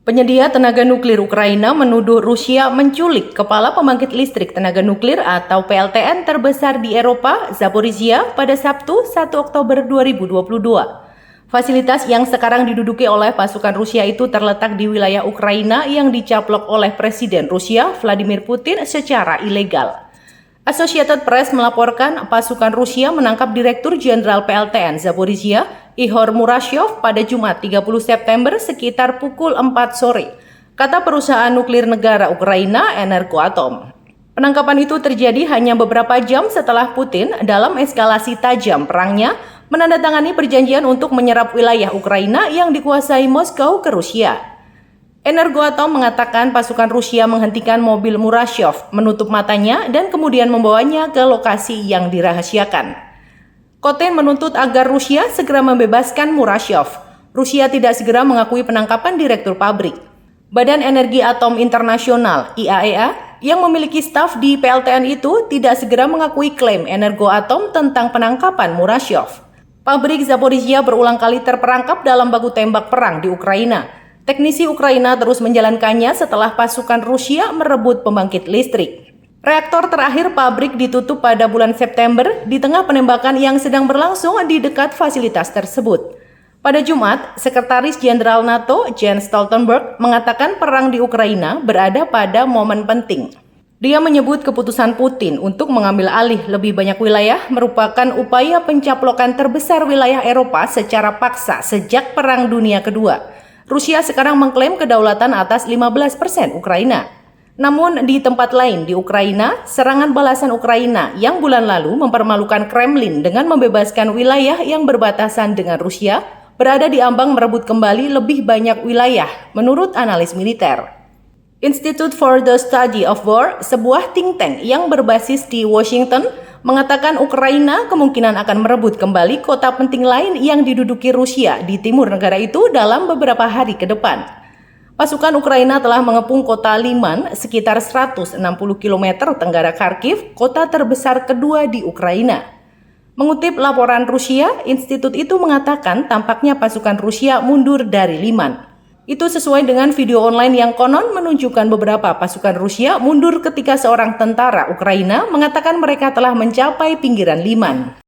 Penyedia tenaga nuklir Ukraina menuduh Rusia menculik kepala pembangkit listrik tenaga nuklir atau PLTN terbesar di Eropa, Zaporizhia, pada Sabtu 1 Oktober 2022. Fasilitas yang sekarang diduduki oleh pasukan Rusia itu terletak di wilayah Ukraina yang dicaplok oleh Presiden Rusia Vladimir Putin secara ilegal. Associated Press melaporkan pasukan Rusia menangkap Direktur Jenderal PLTN Zaporizhia, Ihor Murashov, pada Jumat 30 September sekitar pukul 4 sore, kata perusahaan nuklir negara Ukraina Energoatom. Penangkapan itu terjadi hanya beberapa jam setelah Putin dalam eskalasi tajam perangnya menandatangani perjanjian untuk menyerap wilayah Ukraina yang dikuasai Moskow ke Rusia. Energoatom mengatakan pasukan Rusia menghentikan mobil Murashov, menutup matanya, dan kemudian membawanya ke lokasi yang dirahasiakan. Koten menuntut agar Rusia segera membebaskan Murashov. Rusia tidak segera mengakui penangkapan direktur pabrik. Badan Energi Atom Internasional (IAEA) yang memiliki staf di PLTN itu tidak segera mengakui klaim Energoatom tentang penangkapan Murashov. Pabrik Zaporizhia berulang kali terperangkap dalam baku tembak perang di Ukraina. Teknisi Ukraina terus menjalankannya setelah pasukan Rusia merebut pembangkit listrik. Reaktor terakhir pabrik ditutup pada bulan September di tengah penembakan yang sedang berlangsung di dekat fasilitas tersebut. Pada Jumat, Sekretaris Jenderal NATO Jens Stoltenberg mengatakan perang di Ukraina berada pada momen penting. Dia menyebut keputusan Putin untuk mengambil alih lebih banyak wilayah merupakan upaya pencaplokan terbesar wilayah Eropa secara paksa sejak Perang Dunia Kedua. Rusia sekarang mengklaim kedaulatan atas 15% Ukraina. Namun di tempat lain di Ukraina, serangan balasan Ukraina yang bulan lalu mempermalukan Kremlin dengan membebaskan wilayah yang berbatasan dengan Rusia berada di ambang merebut kembali lebih banyak wilayah, menurut analis militer. Institute for the Study of War, sebuah think tank yang berbasis di Washington, mengatakan Ukraina kemungkinan akan merebut kembali kota penting lain yang diduduki Rusia di timur negara itu dalam beberapa hari ke depan. Pasukan Ukraina telah mengepung kota Liman sekitar 160 km tenggara Kharkiv, kota terbesar kedua di Ukraina. Mengutip laporan Rusia, institut itu mengatakan tampaknya pasukan Rusia mundur dari Liman. Itu sesuai dengan video online yang konon menunjukkan beberapa pasukan Rusia mundur ketika seorang tentara Ukraina mengatakan mereka telah mencapai pinggiran Liman.